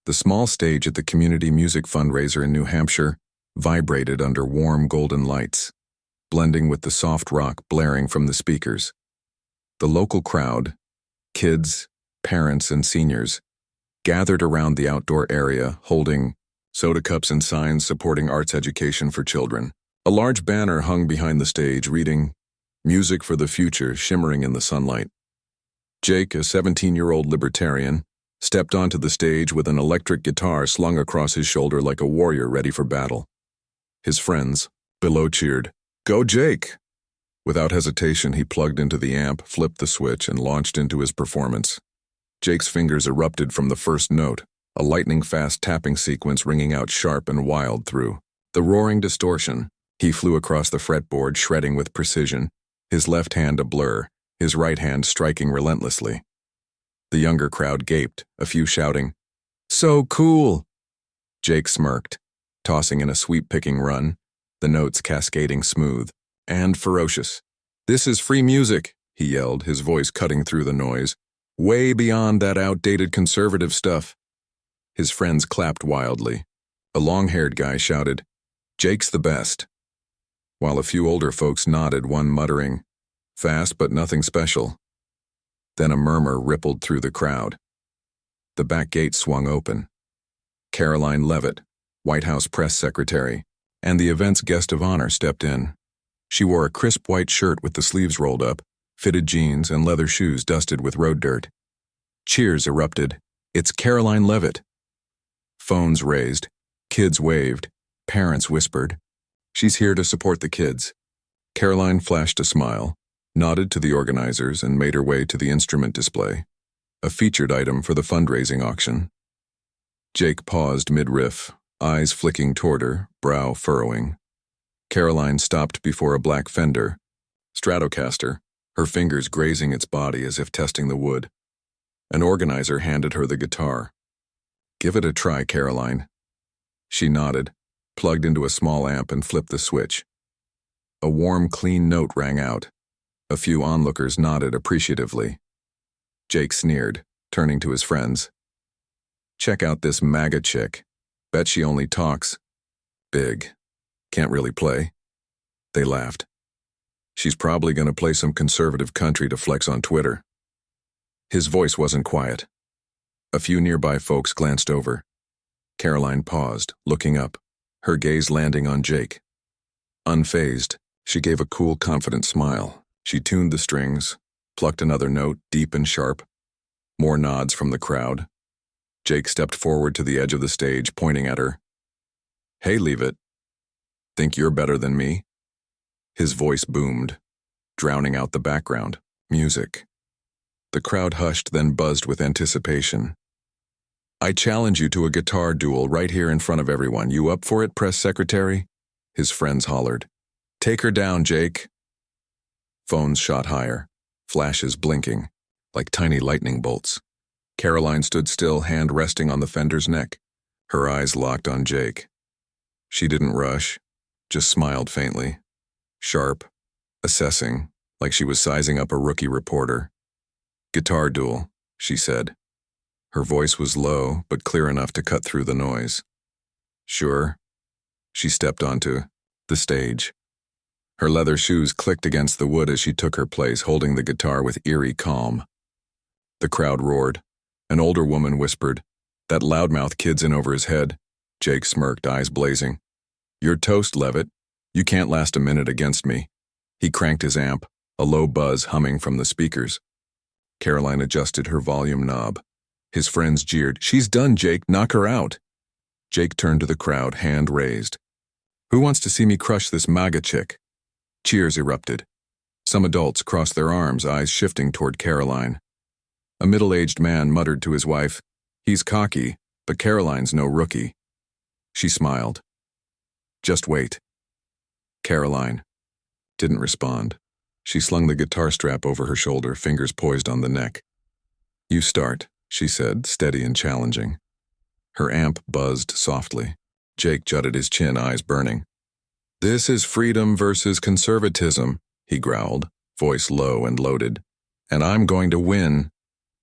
The small stage at the community music fundraiser in New Hampshire vibrated under warm golden lights, blending with the soft rock blaring from the speakers. The local crowd, kids, parents, and seniors, gathered around the outdoor area holding soda cups and signs supporting arts education for children. A large banner hung behind the stage reading, "Music for the Future," shimmering in the sunlight. Jake, a 17-year-old libertarian, stepped onto the stage with an electric guitar slung across his shoulder like a warrior ready for battle. His friends, below, cheered, "Go Jake!" Without hesitation, he plugged into the amp, flipped the switch, and launched into his performance. Jake's fingers erupted from the first note, a lightning-fast tapping sequence ringing out sharp and wild through the roaring distortion. He flew across the fretboard, shredding with precision, his left hand a blur, his right hand striking relentlessly. The younger crowd gaped, a few shouting, "So cool!" Jake smirked, tossing in a sweep-picking run, the notes cascading smooth and ferocious. "This is free music," he yelled, his voice cutting through the noise, "way beyond that outdated conservative stuff." His friends clapped wildly. A long-haired guy shouted, "Jake's the best," while a few older folks nodded, one muttering, "Fast but nothing special." Then a murmur rippled through the crowd. The back gate swung open. Karoline Leavitt, White House press secretary, and the event's guest of honor stepped in. She wore a crisp white shirt with the sleeves rolled up, fitted jeans, and leather shoes dusted with road dirt. Cheers erupted. "It's Karoline Leavitt." Phones raised, kids waved, parents whispered, "She's here to support the kids." Karoline flashed a smile, nodded to the organizers, and made her way to the instrument display, a featured item for the fundraising auction. Jake paused mid-riff, eyes flicking toward her, brow furrowing. Karoline stopped before a black Fender Stratocaster, her fingers grazing its body as if testing the wood. An organizer handed her the guitar. "Give it a try, Karoline." She nodded, plugged into a small amp, and flipped the switch. A warm, clean note rang out. A few onlookers nodded appreciatively. Jake sneered, turning to his friends. "Check out this MAGA chick. Bet she only talks big. Can't really play." They laughed. "She's probably going to play some conservative country to flex on Twitter." His voice wasn't quiet. A few nearby folks glanced over. Karoline paused, looking up, her gaze landing on Jake. Unfazed, she gave a cool, confident smile. She tuned the strings, plucked another note, deep and sharp. More nods from the crowd. Jake stepped forward to the edge of the stage, pointing at her. "Hey, Leavitt. Think you're better than me?" His voice boomed, drowning out the background music. The crowd hushed, then buzzed with anticipation. "I challenge you to a guitar duel right here in front of everyone. You up for it, press secretary?" His friends hollered. "Take her down, Jake." Phones shot higher, flashes blinking, like tiny lightning bolts. Karoline stood still, hand resting on the Fender's neck, her eyes locked on Jake. She didn't rush, just smiled faintly, sharp, assessing, like she was sizing up a rookie reporter. "Guitar duel," she said. Her voice was low, but clear enough to cut through the noise. "Sure." She stepped onto the stage. Her leather shoes clicked against the wood as she took her place, holding the guitar with eerie calm. The crowd roared. An older woman whispered, "That loudmouth kid's in over his head." Jake smirked, eyes blazing. "You're toast, Leavitt. You can't last a minute against me." He cranked his amp, a low buzz humming from the speakers. Karoline adjusted her volume knob. His friends jeered, "She's done, Jake. Knock her out." Jake turned to the crowd, hand raised. "Who wants to see me crush this MAGA chick?" Cheers erupted. Some adults crossed their arms, eyes shifting toward Karoline. A middle-aged man muttered to his wife, "He's cocky, but Karoline's no rookie." She smiled. "Just wait." Karoline didn't respond. She slung the guitar strap over her shoulder, fingers poised on the neck. "You start," she said, steady and challenging. Her amp buzzed softly. Jake jutted his chin, eyes burning. "This is freedom versus conservatism," he growled, voice low and loaded. "And I'm going to win."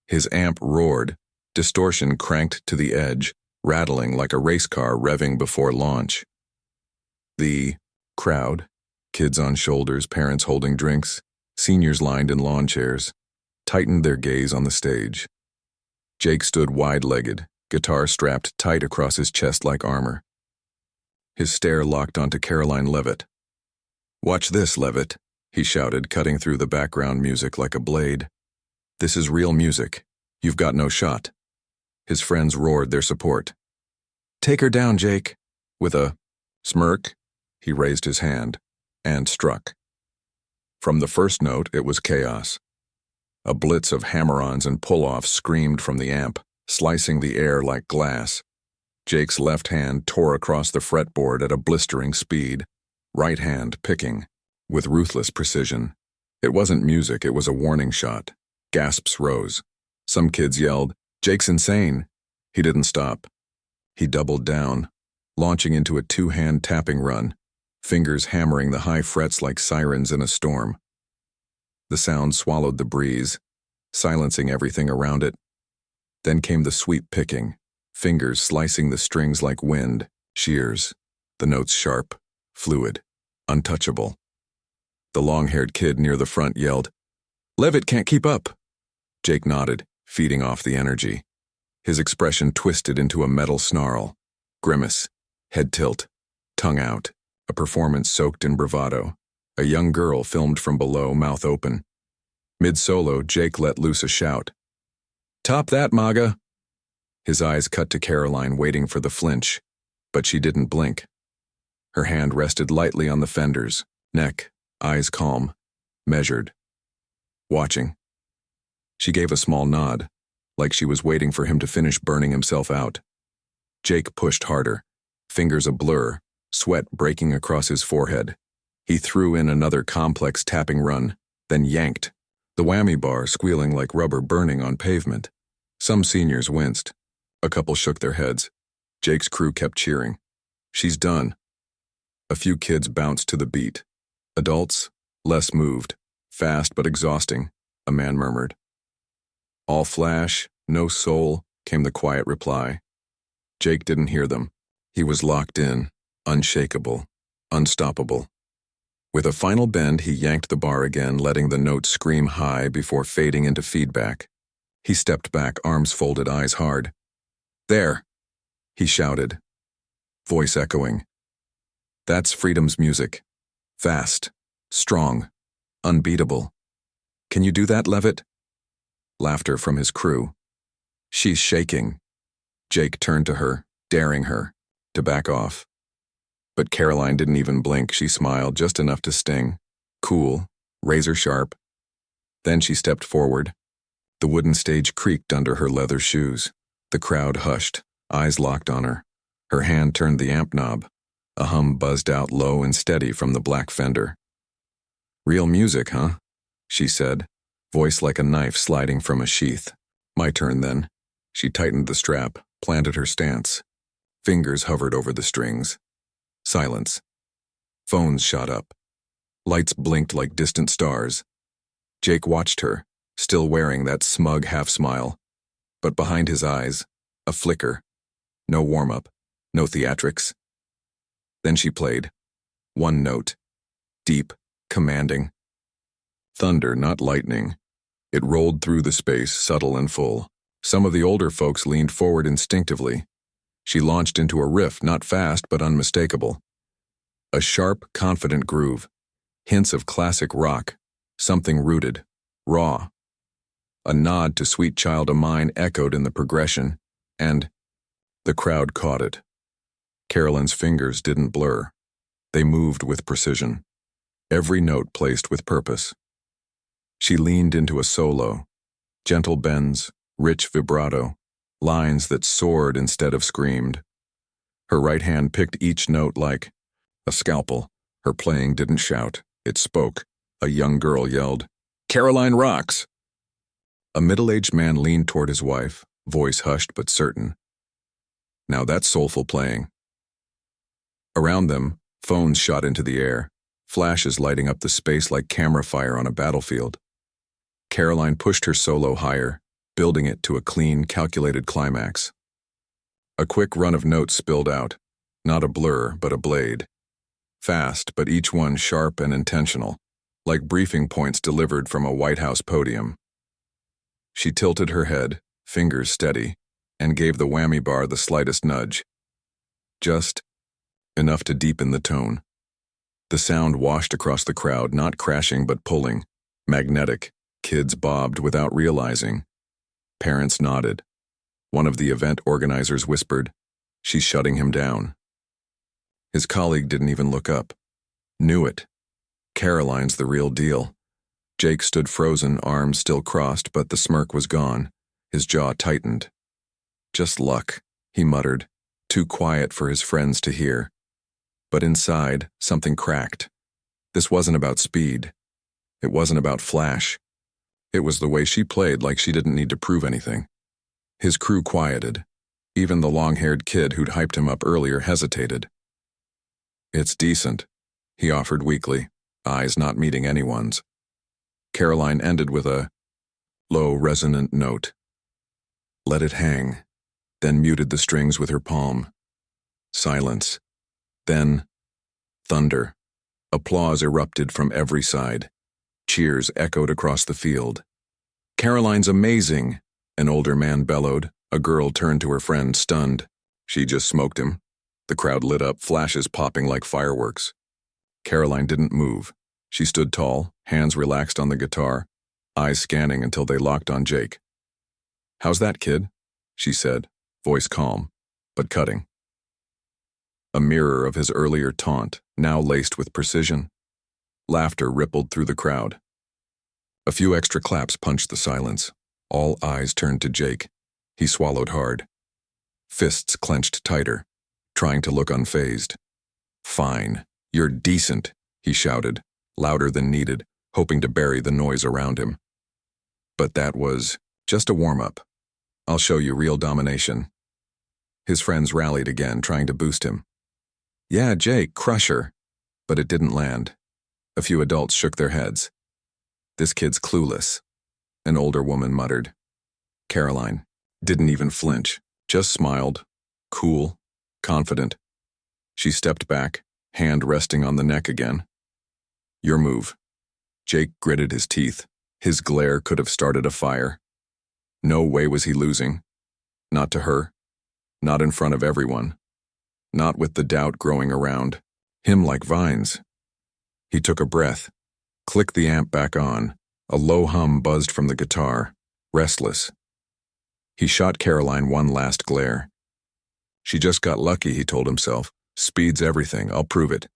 His amp roared, distortion cranked to the edge, rattling like a race car revving before launch. The crowd, kids on shoulders, parents holding drinks, seniors lined in lawn chairs, tightened their gaze on the stage. Jake stood wide-legged, guitar strapped tight across his chest like armor. His stare locked onto Karoline Leavitt. "Watch this, Leavitt," he shouted, cutting through the background music like a blade. "This is real music. You've got no shot." His friends roared their support. "Take her down, Jake." With a smirk, he raised his hand and struck. From the first note, it was chaos. A blitz of hammer-ons and pull-offs screamed from the amp, slicing the air like glass. Jake's left hand tore across the fretboard at a blistering speed, right hand picking, with ruthless precision. It wasn't music, it was a warning shot. Gasps rose. Some kids yelled, "Jake's insane!" He didn't stop. He doubled down, launching into a two-hand tapping run, fingers hammering the high frets like sirens in a storm. The sound swallowed the breeze, silencing everything around it. Then came the sweep picking, fingers slicing the strings like wind, shears, the notes sharp, fluid, untouchable. The long-haired kid near the front yelled, "Leavitt can't keep up." Jake nodded, feeding off the energy. His expression twisted into a metal snarl, grimace, head tilt, tongue out, a performance soaked in bravado. A young girl filmed from below, mouth open. Mid-solo, Jake let loose a shout. "Top that, Maga!" His eyes cut to Karoline, waiting for the flinch, but she didn't blink. Her hand rested lightly on the fenders, neck, eyes calm, measured, watching. She gave a small nod, like she was waiting for him to finish burning himself out. Jake pushed harder, fingers a blur, sweat breaking across his forehead. He threw in another complex tapping run, then yanked, the whammy bar squealing like rubber burning on pavement. Some seniors winced. A couple shook their heads. Jake's crew kept cheering. "She's done." A few kids bounced to the beat. Adults, less moved, fast but exhausting, a man murmured. "All flash, no soul," came the quiet reply. Jake didn't hear them. He was locked in, unshakable, unstoppable. With a final bend, he yanked the bar again, letting the note scream high before fading into feedback. He stepped back, arms folded, eyes hard. "There!" he shouted, voice echoing. "That's freedom's music. Fast, strong, unbeatable. Can you do that, Leavitt?" Laughter from his crew. "She's shaking." Jake turned to her, daring her to back off. But Karoline didn't even blink. She smiled just enough to sting. Cool, razor sharp. Then she stepped forward. The wooden stage creaked under her leather shoes. The crowd hushed, eyes locked on her. Her hand turned the amp knob. A hum buzzed out low and steady from the black fender. "Real music, huh?" she said, voice like a knife sliding from a sheath. "My turn, then." She tightened the strap, planted her stance. Fingers hovered over the strings. Silence. Phones shot up. Lights blinked like distant stars. Jake watched her, still wearing that smug half-smile. But behind his eyes, a flicker. No warm-up, no theatrics. Then she played. One note. Deep, commanding. Thunder, not lightning. It rolled through the space, subtle and full. Some of the older folks leaned forward instinctively. She launched into a riff, not fast but unmistakable. A sharp, confident groove. Hints of classic rock. Something rooted. Raw. A nod to Sweet Child O' Mine echoed in the progression, and the crowd caught it. Karoline's fingers didn't blur. They moved with precision. Every note placed with purpose. She leaned into a solo. Gentle bends, rich vibrato. Lines that soared instead of screamed. Her right hand picked each note like a scalpel. Her playing didn't shout, it spoke. A young girl yelled, "Karoline rocks!" A middle-aged man leaned toward his wife, voice hushed but certain. Now that's soulful playing. Around them, phones shot into the air, flashes lighting up the space like camera fire on a battlefield. Karoline pushed her solo higher, building it to a clean, calculated climax. A quick run of notes spilled out, not a blur, but a blade. Fast, but each one sharp and intentional, like briefing points delivered from a White House podium. She tilted her head, fingers steady, and gave the whammy bar the slightest nudge. Just enough to deepen the tone. The sound washed across the crowd, not crashing but pulling. Magnetic. Kids bobbed without realizing. Parents nodded. One of the event organizers whispered, "She's shutting him down." His colleague didn't even look up. Knew it. Karoline's the real deal. Jake stood frozen, arms still crossed, but the smirk was gone. His jaw tightened. "Just luck," he muttered, too quiet for his friends to hear. But inside, something cracked. This wasn't about speed. It wasn't about flash. It was the way she played, like she didn't need to prove anything. His crew quieted. Even the long-haired kid who'd hyped him up earlier hesitated. "It's decent," he offered weakly, eyes not meeting anyone's. Karoline ended with a low, resonant note. Let it hang, then muted the strings with her palm. Silence. Then, thunder. Applause erupted from every side. Cheers echoed across the field. "Karoline's amazing," an older man bellowed. A girl turned to her friend, stunned. "She just smoked him." The crowd lit up, flashes popping like fireworks. Karoline didn't move. She stood tall, hands relaxed on the guitar, eyes scanning until they locked on Jake. "How's that, kid?" she said, voice calm, but cutting. A mirror of his earlier taunt, now laced with precision. Laughter rippled through the crowd. A few extra claps punched the silence. All eyes turned to Jake. He swallowed hard. Fists clenched tighter, trying to look unfazed. "Fine, you're decent," he shouted, louder than needed, hoping to bury the noise around him. But that was just a warm-up. "I'll show you real domination." His friends rallied again, trying to boost him. "Yeah, Jake, crush her." But it didn't land. A few adults shook their heads. "This kid's clueless," an older woman muttered. Karoline didn't even flinch, just smiled, cool, confident. She stepped back, hand resting on the neck again. "Your move." Jake gritted his teeth. His glare could have started a fire. No way was he losing. Not to her. Not in front of everyone. Not with the doubt growing around him like vines. He took a breath, clicked the amp back on. A low hum buzzed from the guitar, restless. He shot Karoline one last glare. She just got lucky, he told himself. Speed's everything, I'll prove it.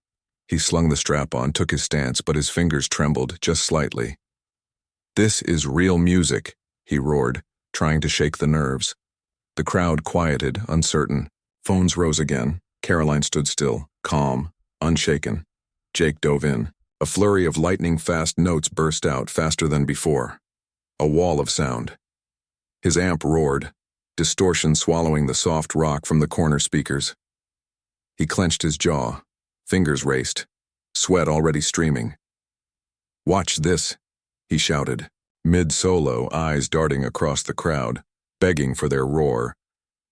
He slung the strap on, took his stance, but his fingers trembled just slightly. "This is real music," he roared, trying to shake the nerves. The crowd quieted, uncertain. Phones rose again. Karoline stood still, calm, unshaken. Jake dove in. A flurry of lightning-fast notes burst out, faster than before. A wall of sound. His amp roared, distortion swallowing the soft rock from the corner speakers. He clenched his jaw. Fingers raced, sweat already streaming. "Watch this," he shouted, mid-solo, eyes darting across the crowd, begging for their roar.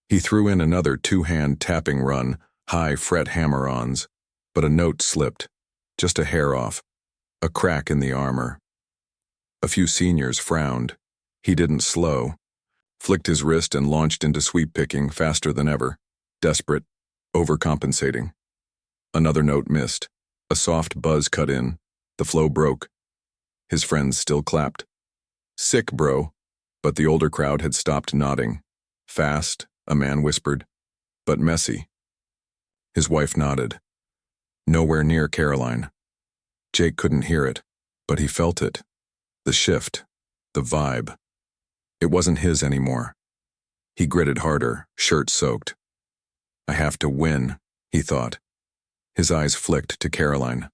He threw in another two-hand tapping run, high fret hammer-ons, but a note slipped, just a hair off, a crack in the armor. A few seniors frowned. He didn't slow, flicked his wrist and launched into sweep-picking faster than ever, desperate, overcompensating. Another note missed. A soft buzz cut in. The flow broke. His friends still clapped. "Sick, bro." But the older crowd had stopped nodding. "Fast," a man whispered, "but messy." His wife nodded. Nowhere near Karoline. Jake couldn't hear it, but he felt it. The shift. The vibe. It wasn't his anymore. He gritted harder, shirt soaked. "I have to win," he thought. His eyes flicked to Karoline.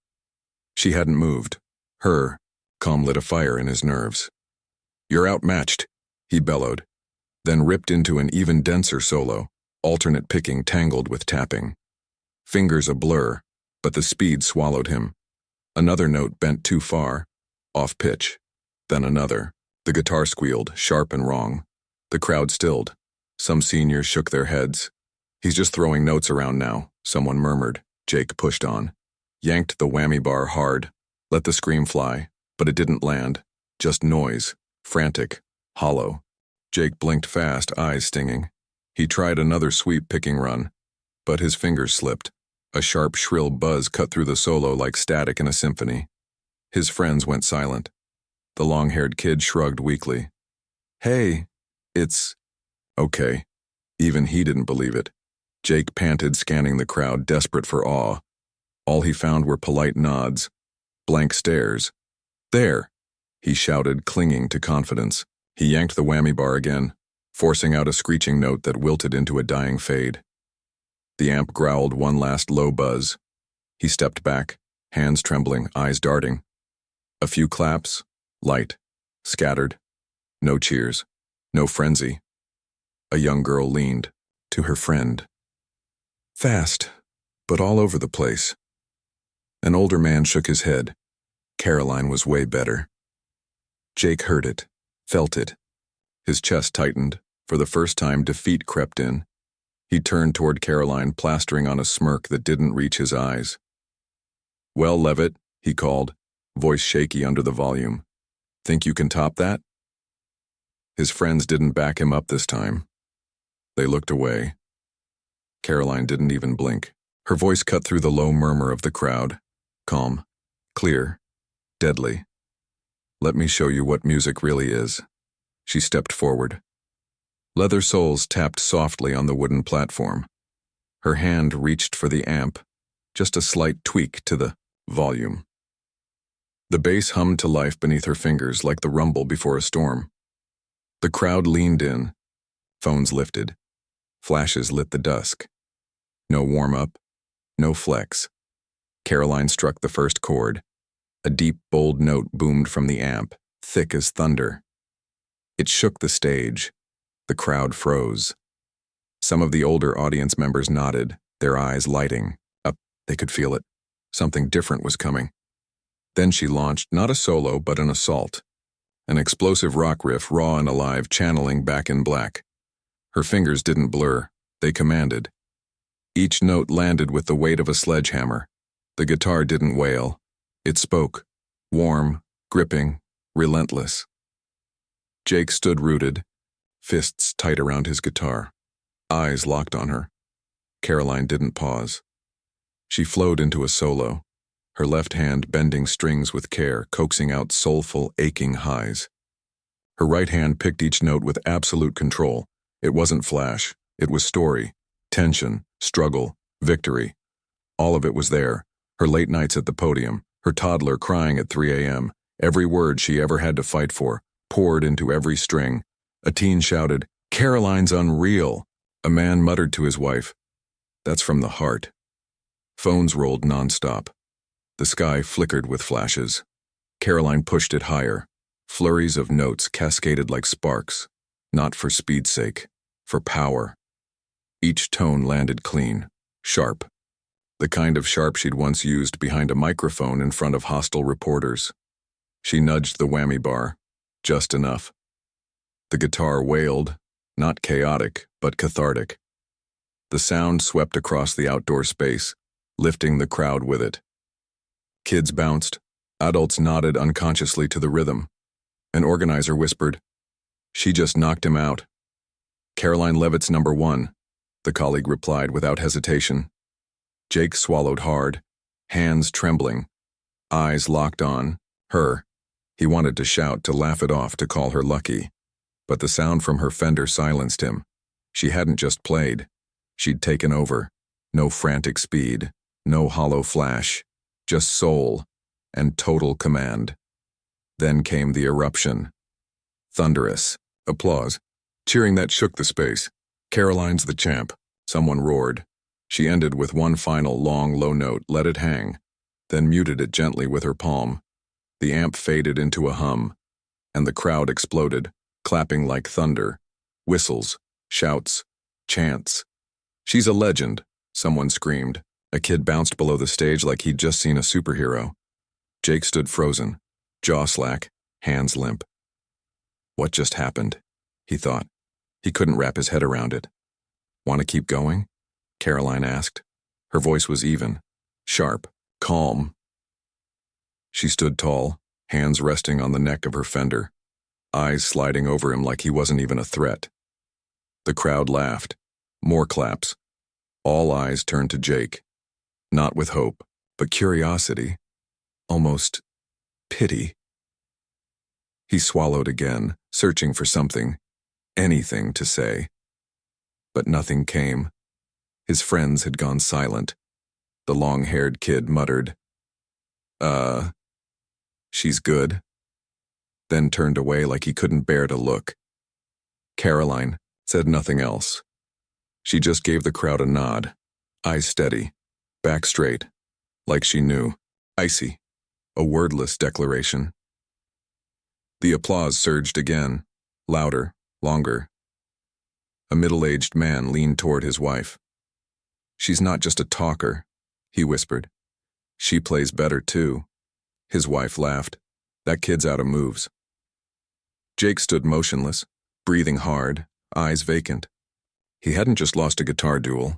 She hadn't moved. Her calm lit a fire in his nerves. "You're outmatched," he bellowed, then ripped into an even denser solo, alternate picking tangled with tapping. Fingers a blur, but the speed swallowed him. Another note bent too far, off pitch. Then another. The guitar squealed, sharp and wrong. The crowd stilled. Some seniors shook their heads. He's just throwing notes around now, someone murmured. Jake pushed on. Yanked the whammy bar hard. Let the scream fly, but it didn't land. Just noise. Frantic. Hollow. Jake blinked fast, eyes stinging. He tried another sweep picking run, but his fingers slipped. A sharp, shrill buzz cut through the solo like static in a symphony. His friends went silent. The long-haired kid shrugged weakly. Hey, it's... Okay. Even he didn't believe it. Jake panted, scanning the crowd, desperate for awe. All he found were polite nods, blank stares. There, he shouted, clinging to confidence. He yanked the whammy bar again, forcing out a screeching note that wilted into a dying fade. The amp growled one last low buzz. He stepped back, hands trembling, eyes darting. A few claps, light, scattered. No cheers, no frenzy. A young girl leaned to her friend. Fast, but all over the place. An older man shook his head. Karoline was way better. Jake heard it, felt it. His chest tightened. For the first time, defeat crept in. He turned toward Karoline, plastering on a smirk that didn't reach his eyes. Well, Leavitt, he called, voice shaky under the volume. Think you can top that? His friends didn't back him up this time. They looked away. Karoline didn't even blink. Her voice cut through the low murmur of the crowd. Calm, clear, deadly. Let me show you what music really is. She stepped forward. Leather soles tapped softly on the wooden platform. Her hand reached for the amp, just a slight tweak to the volume. The bass hummed to life beneath her fingers like the rumble before a storm. The crowd leaned in. Phones lifted. Flashes lit the dusk. No warm-up, no flex. Karoline struck the first chord. A deep, bold note boomed from the amp, thick as thunder. It shook the stage. The crowd froze. Some of the older audience members nodded, their eyes lighting up. They could feel it. Something different was coming. Then she launched not a solo, but an assault. An explosive rock riff, raw and alive, channeling Back in Black. Her fingers didn't blur. They commanded. Each note landed with the weight of a sledgehammer. The guitar didn't wail. It spoke. Warm, gripping, relentless. Jake stood rooted, fists tight around his guitar, eyes locked on her. Karoline didn't pause. She flowed into a solo, her left hand bending strings with care, coaxing out soulful, aching highs. Her right hand picked each note with absolute control. It wasn't flash. It was story, tension, struggle, victory. All of it was there. Her late nights at the podium, her toddler crying at 3 a.m., every word she ever had to fight for, poured into every string. A teen shouted, "Karoline's unreal." A man muttered to his wife, "That's from the heart." Phones rolled nonstop. The sky flickered with flashes. Karoline pushed it higher. Flurries of notes cascaded like sparks, not for speed's sake, for power. Each tone landed clean, sharp. The kind of sharp she'd once used behind a microphone in front of hostile reporters. She nudged the whammy bar, just enough. The guitar wailed, not chaotic, but cathartic. The sound swept across the outdoor space, lifting the crowd with it. Kids bounced, adults nodded unconsciously to the rhythm. An organizer whispered, "She just knocked him out." "Karoline Leavitt's #1, the colleague replied without hesitation. Jake swallowed hard, hands trembling, eyes locked on her. He wanted to shout, to laugh it off, to call her lucky. But the sound from her fender silenced him. She hadn't just played. She'd taken over. No frantic speed, no hollow flash, just soul and total command. Then came the eruption. Thunderous. Applause. Cheering that shook the space. "Karoline's the champ," someone roared. She ended with one final long, low note, let it hang, then muted it gently with her palm. The amp faded into a hum, and the crowd exploded, clapping like thunder. Whistles, shouts, chants. "She's a legend," someone screamed. A kid bounced below the stage like he'd just seen a superhero. Jake stood frozen, jaw slack, hands limp. What just happened? He thought. He couldn't wrap his head around it. Want to keep going? Karoline asked. Her voice was even, sharp, calm. She stood tall, hands resting on the neck of her fender, eyes sliding over him like he wasn't even a threat. The crowd laughed. More claps. All eyes turned to Jake, not with hope, but curiosity, almost pity. He swallowed again, searching for something, anything to say. But nothing came. His friends had gone silent. The long-haired kid muttered, she's good," then turned away like he couldn't bear to look. Karoline said nothing else. She just gave the crowd a nod, eyes steady, back straight, like she knew. Icy, a wordless declaration. The applause surged again, louder, longer. A middle-aged man leaned toward his wife. "She's not just a talker," he whispered. "She plays better too." His wife laughed. "That kid's out of moves." Jake stood motionless, breathing hard, eyes vacant. He hadn't just lost a guitar duel.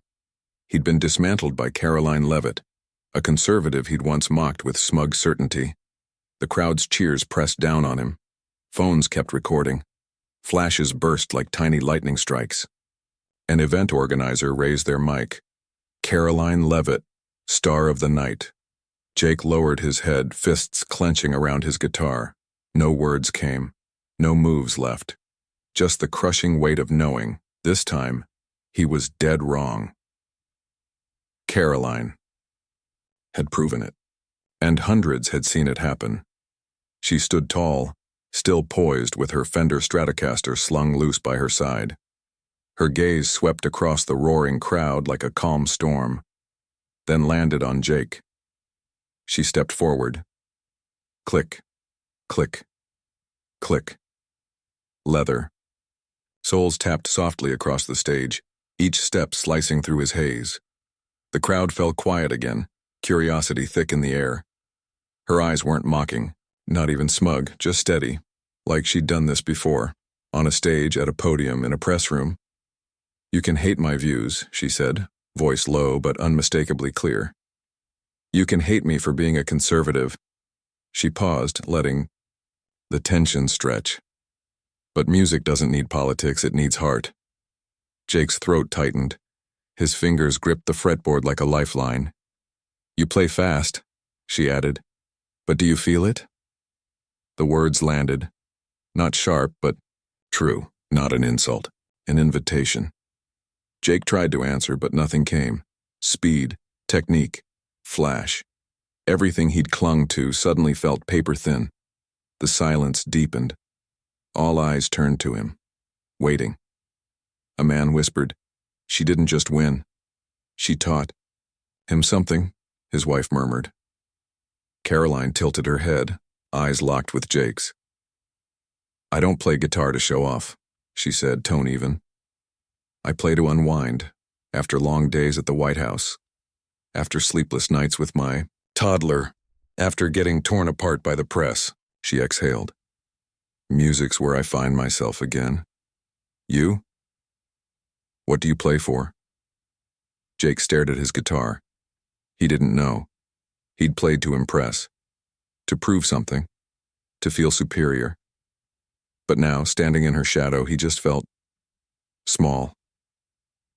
He'd been dismantled by Karoline Leavitt, a conservative he'd once mocked with smug certainty. The crowd's cheers pressed down on him. Phones kept recording. Flashes burst like tiny lightning strikes. An event organizer raised their mic. "Karoline Leavitt, star of the night." Jake lowered his head, fists clenching around his guitar. No words came. No moves left. Just the crushing weight of knowing, this time, he was dead wrong. Karoline had proven it, and hundreds had seen it happen. She stood tall, still poised with her Fender Stratocaster slung loose by her side. Her gaze swept across the roaring crowd like a calm storm, then landed on Jake. She stepped forward. Click, click, click. Leather. Soles tapped softly across the stage, each step slicing through his haze. The crowd fell quiet again, curiosity thick in the air. Her eyes weren't mocking, not even smug, just steady, like she'd done this before, on a stage, at a podium, in a press room. "You can hate my views," she said, voice low but unmistakably clear. "You can hate me for being a conservative." She paused, letting the tension stretch. "But music doesn't need politics, it needs heart." Jake's throat tightened. His fingers gripped the fretboard like a lifeline. "You play fast," she added. "But do you feel it?" The words landed. Not sharp, but true, not an insult, an invitation. Jake tried to answer, but nothing came. Speed, technique, flash. Everything he'd clung to suddenly felt paper-thin. The silence deepened. All eyes turned to him, waiting. A man whispered, "She didn't just win. She taught him something," his wife murmured. Karoline tilted her head, eyes locked with Jake's. "I don't play guitar to show off," she said, tone even. "I play to unwind, after long days at the White House, after sleepless nights with my toddler, after getting torn apart by the press," she exhaled. "Music's where I find myself again. You? What do you play for?" Jake stared at his guitar. He didn't know. He'd played to impress, to prove something, to feel superior. But now, standing in her shadow, he just felt small.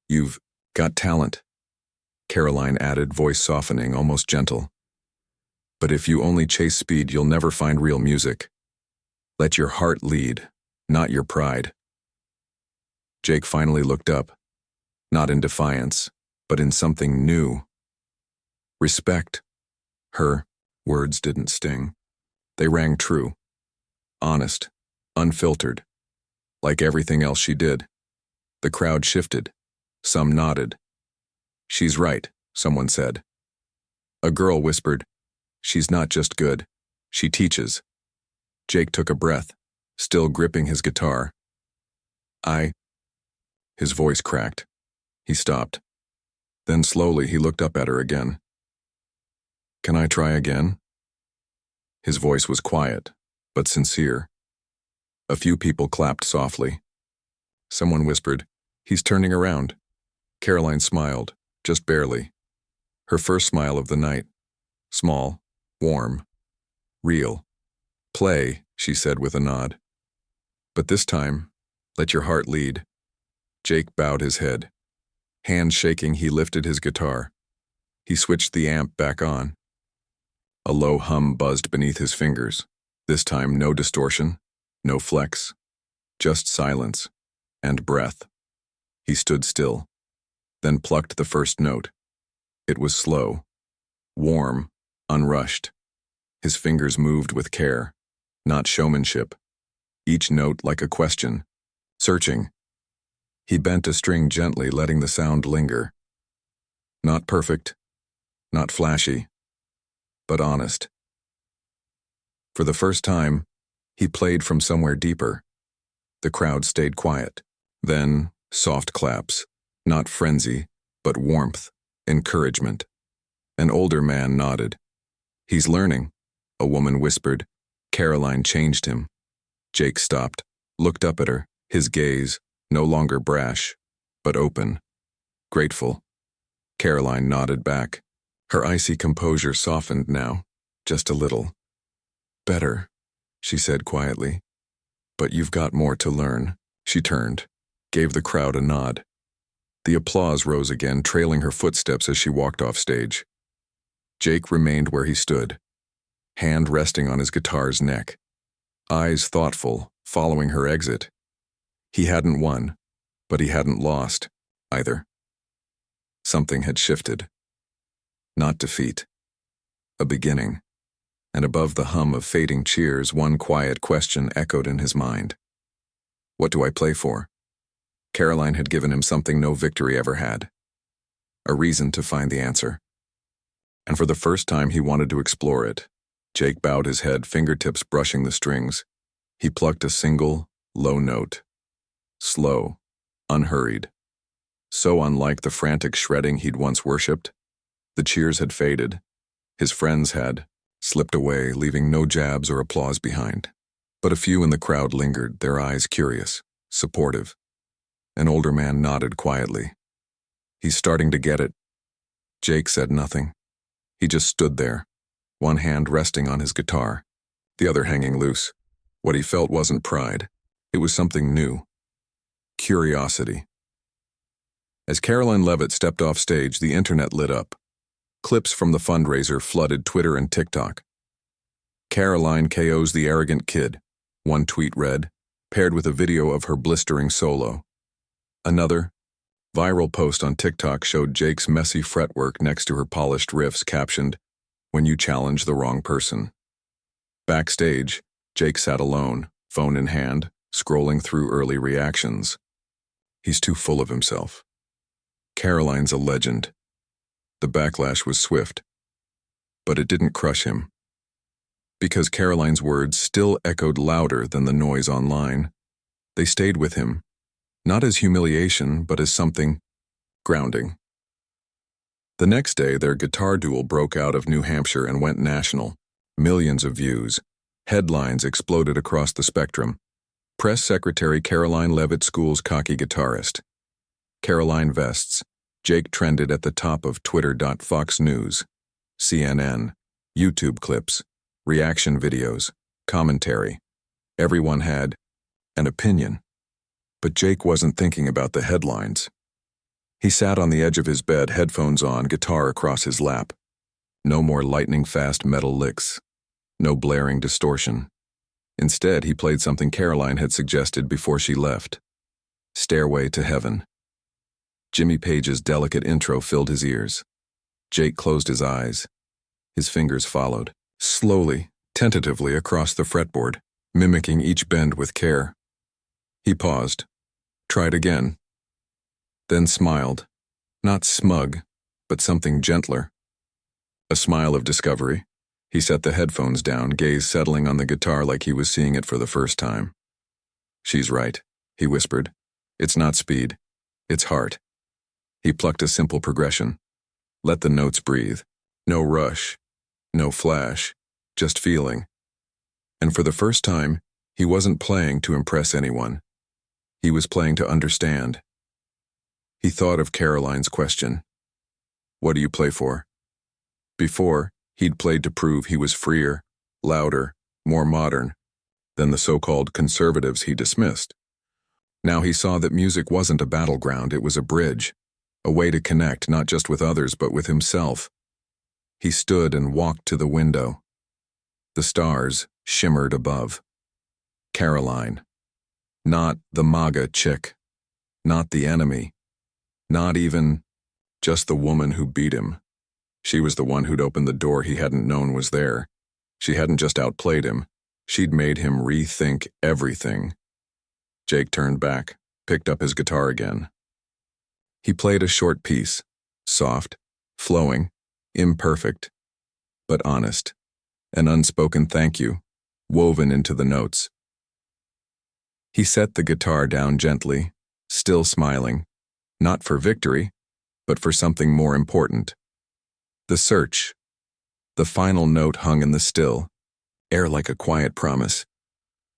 "You've got talent," Karoline added, voice softening, almost gentle. "But if you only chase speed, you'll never find real music. Let your heart lead, not your pride." Jake finally looked up, not in defiance, but in something new. Respect. Her words didn't sting. They rang true, honest, unfiltered, like everything else she did. The crowd shifted. Some nodded. "She's right," someone said. A girl whispered, "She's not just good, she teaches." Jake took a breath, still gripping his guitar. His voice cracked. He stopped. Then slowly he looked up at her again. "Can I try again?" His voice was quiet, but sincere. A few people clapped softly. Someone whispered, "He's turning around." Karoline smiled, just barely. Her first smile of the night. Small, warm, real. Play, she said with a nod. But this time, let your heart lead. Jake bowed his head. Hands shaking, he lifted his guitar. He switched the amp back on. A low hum buzzed beneath his fingers. This time, no distortion, no flex, just silence and breath. He stood still, then plucked the first note. It was slow, warm, unrushed. His fingers moved with care, not showmanship. Each note like a question, searching. He bent a string gently, letting the sound linger. Not perfect, not flashy, but honest. For the first time, he played from somewhere deeper. The crowd stayed quiet. Then, soft claps, not frenzy, but warmth, encouragement. An older man nodded. He's learning, a woman whispered. Karoline changed him. Jake stopped, looked up at her, his gaze, no longer brash, but open, grateful. Karoline nodded back. Her icy composure softened now, just a little. Better, she said quietly. But you've got more to learn. She turned, gave the crowd a nod. The applause rose again, trailing her footsteps as she walked off stage. Jake remained where he stood, hand resting on his guitar's neck, eyes thoughtful, following her exit. He hadn't won, but he hadn't lost, either. Something had shifted. Not defeat. A beginning. And above the hum of fading cheers, one quiet question echoed in his mind. What do I play for? Karoline had given him something no victory ever had. A reason to find the answer. And for the first time he wanted to explore it. Jake bowed his head, fingertips brushing the strings. He plucked a single, low note. Slow, unhurried. So unlike the frantic shredding he'd once worshipped. The cheers had faded. His friends had slipped away, leaving no jabs or applause behind. But a few in the crowd lingered, their eyes curious, supportive. An older man nodded quietly. He's starting to get it. Jake said nothing. He just stood there, one hand resting on his guitar, the other hanging loose. What he felt wasn't pride. It was something new. Curiosity. As Karoline Leavitt stepped off stage, the internet lit up. Clips from the fundraiser flooded Twitter and TikTok. Karoline KO's the arrogant kid, one tweet read, paired with a video of her blistering solo. Another, viral post on TikTok showed Jake's messy fretwork next to her polished riffs, captioned, "When you challenge the wrong person." Backstage, Jake sat alone, phone in hand, scrolling through early reactions. He's too full of himself. Karoline's a legend. The backlash was swift, but it didn't crush him. Because Karoline's words still echoed louder than the noise online, they stayed with him, not as humiliation, but as something grounding. The next day, their guitar duel broke out of New Hampshire and went national. Millions of views. Headlines exploded across the spectrum. Press Secretary Karoline Leavitt schools cocky guitarist. Karoline vests. Jake trended at the top of Twitter.Fox News, CNN, YouTube clips, reaction videos, commentary. Everyone had an opinion. But Jake wasn't thinking about the headlines. He sat on the edge of his bed, headphones on, guitar across his lap. No more lightning-fast metal licks. No blaring distortion. Instead, he played something Karoline had suggested before she left. Stairway to Heaven. Jimmy Page's delicate intro filled his ears. Jake closed his eyes. His fingers followed, slowly, tentatively across the fretboard, mimicking each bend with care. He paused, tried again, then smiled, not smug, but something gentler. A smile of discovery. He set the headphones down, gaze settling on the guitar like he was seeing it for the first time. "She's right," he whispered. "It's not speed, it's heart." He plucked a simple progression. Let the notes breathe. No rush, no flash, just feeling. And for the first time, he wasn't playing to impress anyone. He was playing to understand. He thought of Karoline's question. What do you play for? Before, he'd played to prove he was freer, louder, more modern than the so-called conservatives he dismissed. Now he saw that music wasn't a battleground, it was a bridge, a way to connect not just with others but with himself. He stood and walked to the window. The stars shimmered above. Karoline. Not the MAGA chick. Not the enemy. Not even just the woman who beat him. She was the one who'd opened the door he hadn't known was there. She hadn't just outplayed him. She'd made him rethink everything. Jake turned back, picked up his guitar again. He played a short piece, soft, flowing, imperfect, but honest. An unspoken thank you, woven into the notes. He set the guitar down gently, still smiling, not for victory, but for something more important. The search. The final note hung in the still, air like a quiet promise.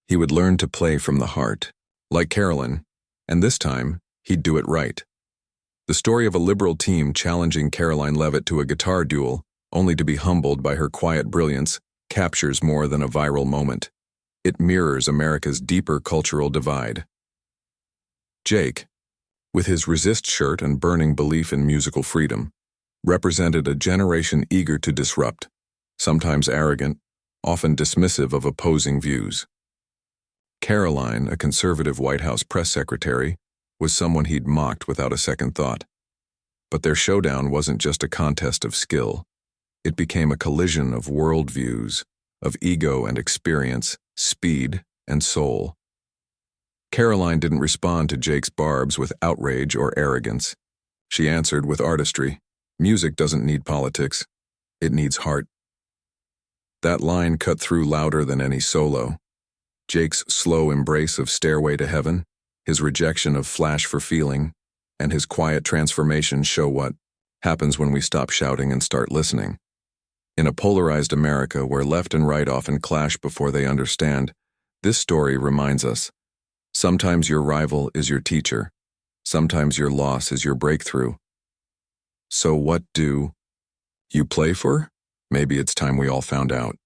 He would learn to play from the heart, like Karoline, and this time, he'd do it right. The story of a liberal team challenging Karoline Leavitt to a guitar duel, only to be humbled by her quiet brilliance, captures more than a viral moment. It mirrors America's deeper cultural divide. Jake, with his resist shirt and burning belief in musical freedom, represented a generation eager to disrupt, sometimes arrogant, often dismissive of opposing views. Karoline, a conservative White House press secretary, was someone he'd mocked without a second thought. But their showdown wasn't just a contest of skill. It became a collision of worldviews, of ego and experience, speed and soul. Karoline didn't respond to Jake's barbs with outrage or arrogance. She answered with artistry. Music doesn't need politics. It needs heart. That line cut through louder than any solo. Jake's slow embrace of Stairway to Heaven, his rejection of Flash for Feeling, and his quiet transformation show what happens when we stop shouting and start listening. In a polarized America where left and right often clash before they understand, this story reminds us, sometimes your rival is your teacher, sometimes your loss is your breakthrough. So what do you play for? Maybe it's time we all found out.